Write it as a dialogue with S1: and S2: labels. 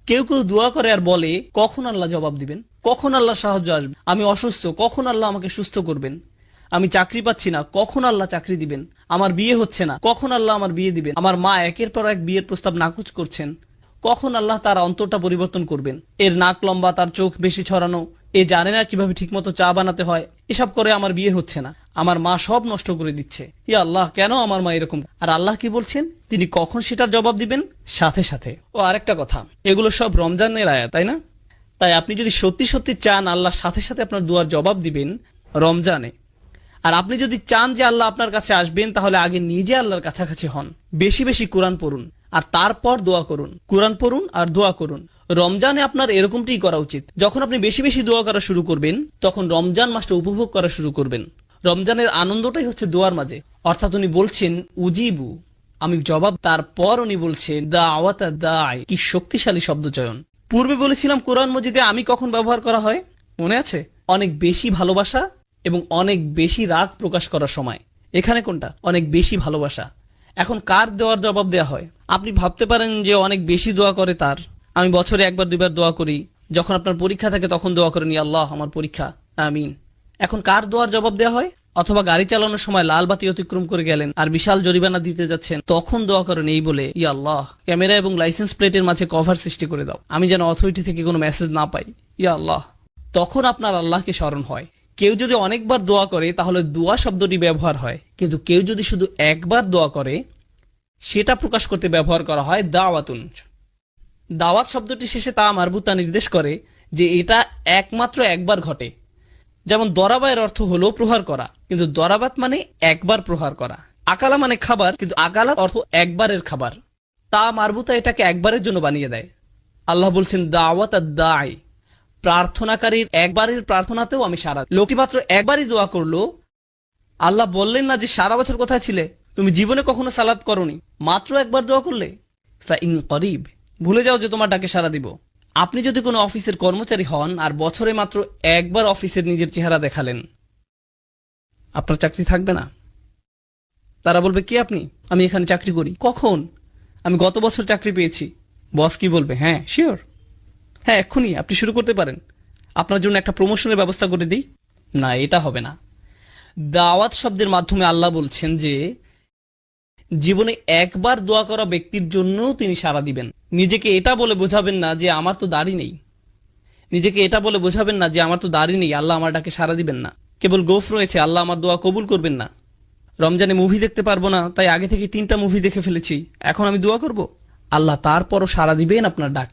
S1: কেউ কেউ দোয়া করে আর বলে কখন আল্লাহ জবাব দিবেন, কখন আল্লাহ সাহায্য আসবে, আমি অসুস্থ কখন আল্লাহ আমাকে সুস্থ করবেন, আমি চাকরি পাচ্ছি না কখন আল্লাহ চাকরি দিবেন, আমার বিয়ে হচ্ছে না কখন আল্লাহ আমার বিয়ে দিবেন, আমার মা একের পর এক বিয়ের প্রস্তাব নাকচ করছেন কখন আল্লাহ তার অন্তরটা পরিবর্তন করবেন, এর নাক লম্বা, তার চোখ বেশি ছড়ানো, এ জানে না কিভাবে ঠিকমতো চা বানাতে হয়, এসব করে আমার বিয়ে হচ্ছে না, আমার মা সব নষ্ট করে দিচ্ছে, ইয়া আল্লাহ কেন আমার মা এরকম। আর আল্লাহ কি বলছেন, তিনি কখন সেটার জবাব দিবেন, সাথে সাথে। ও আরেকটা কথা, এগুলো সব রমজানের আয়াত, তাই না? তাই আপনি যদি সত্যি সত্যি চান আল্লাহ সাথে সাথে আপনার দোয়ার জবাব দিবেন রমজানে, আর আপনি যদি চান যে আল্লাহ আপনার কাছে আসবেন, তাহলে আগে নিজে আল্লাহর কাছাকাছি হন, বেশি বেশি কোরআন পড়ুন আর তারপর দোয়া করুন। কোরআন পড়ুন আর দোয়া করুন। রমজানে আপনার এরকমটাই করা উচিত। যখন আপনি বেশি বেশি দোয়া করা শুরু করবেন, তখন রমজান মাসটা উপভোগ করা শুরু করবেন। রমজানের আনন্দটাই হচ্ছে দোয়ার মাঝে। অর্থাৎ উনি বলছেন উজিবু, আমি জবাব, তারপর উনি বলছেন দাওয়াতা দাঈ, কি শক্তিশালী শব্দ চয়ন। পূর্বে বলেছিলাম কোরআন মজিদে আমি কখন ব্যবহার করা হয়, মনে আছে? অনেক বেশি ভালোবাসা এবং অনেক বেশি রাগ প্রকাশ করার সময়। এখানে কোনটা? অনেক বেশি ভালোবাসা। এখন কার দেওয়ার জবাব দেয়া হয়? আপনি ভাবতে পারেন যে অনেক বেশি দোয়া করে তার। আমি বছরে একবার দুইবার দোয়া করি, যখন আপনার পরীক্ষা থাকে তখন দোয়া করেন ইয়া আল্লাহ আমার পরীক্ষা, আমিন। এখন কার দোয়ার জবাব দেওয়া হয়? অথবা গাড়ি চালানোর সময় লাল বাতি অতিক্রম করে গেলেন আর বিশাল জরিমানা দিতে যাচ্ছেন, তখন দোয়া করেন এই বলে ইয়া আল্লাহ ক্যামেরা এবং লাইসেন্স প্লেটের মাঝে কভার সৃষ্টি করে দাও, আমি যেন অথরিটি থেকে কোনো মেসেজ না পাই, ইয়া আল্লাহ। তখন আপনার আল্লাহকে স্মরণ হয়। কেউ যদি অনেকবার দোয়া করে তাহলে দোয়া শব্দটি ব্যবহার হয়, কিন্তু কেউ যদি শুধু একবার দোয়া করে সেটা প্রকাশ করতে ব্যবহার করা হয় দাওয়াতুন। দাওয়াত শব্দটি শেষে তা মারবুতা নির্দেশ করে যে এটা একমাত্র একবার ঘটে। যেমন দরাবায়ের অর্থ হলো প্রহার করা, কিন্তু দরাবাত মানে একবার প্রহার করা। আকালা মানে খাবার, কিন্তু আকালা অর্থ একবারের খাবার। তা মারবুতা এটাকে একবারের জন্য বানিয়ে দেয়। আল্লাহ বলছেন দাওয়াত দাঈ, প্রার্থনাকারীর একবারের প্রার্থনাতেও আমি সাড়া। লোকটি মাত্র একবারই দোয়া করলো, আল্লাহ বললেন না যে সারা বছর কোথায় ছিলে, তুমি জীবনে কখনো সালাত করনি, মাত্র একবার দোয়া করলে ফাইন করিব, ভুলে যাও যে তোমার ডাকে সাড়া দিব। আপনি যদি কোনো অফিসের কর্মচারী হন আর বছরে মাত্র একবার অফিসের নিজের চেহারা দেখালেন, আপনার চাকরি থাকবে না। তারা বলবে কি আপনি? আমি এখানে চাকরি করি। কখন? আমি গত বছর চাকরি পেয়েছি। বস কি বলবে? হ্যাঁ শিওর, হ্যাঁ এক্ষুনি আপনি শুরু করতে পারেন, আপনার জন্য একটা প্রমোশনের ব্যবস্থা করে দিই। না, এটা হবে না। দাওয়াত শব্দের মাধ্যমে আল্লাহ বলছেন যে জীবনে একবার দোয়া করা ব্যক্তির জন্য তিনি সাড়া দিবেন। নিজেকে এটা বলে বোঝাবেন না যে আমার তো দাড়ি নেই, নিজেকে এটা বলে বোঝাবেন না যে আমার তো দাড়ি নেই, আল্লাহ আমার ডাকে সাড়া দিবেন না। কেবল গোফ রয়েছে, আল্লাহ আমার দোয়া কবুল করবেন না। রমজানে মুভি দেখতে পারবো না, তাই আগে থেকে 3টা মুভি দেখে ফেলেছি, এখন আমি দোয়া করব। আল্লাহ তারপরও সাড়া দিবেন আপনার ডাকে।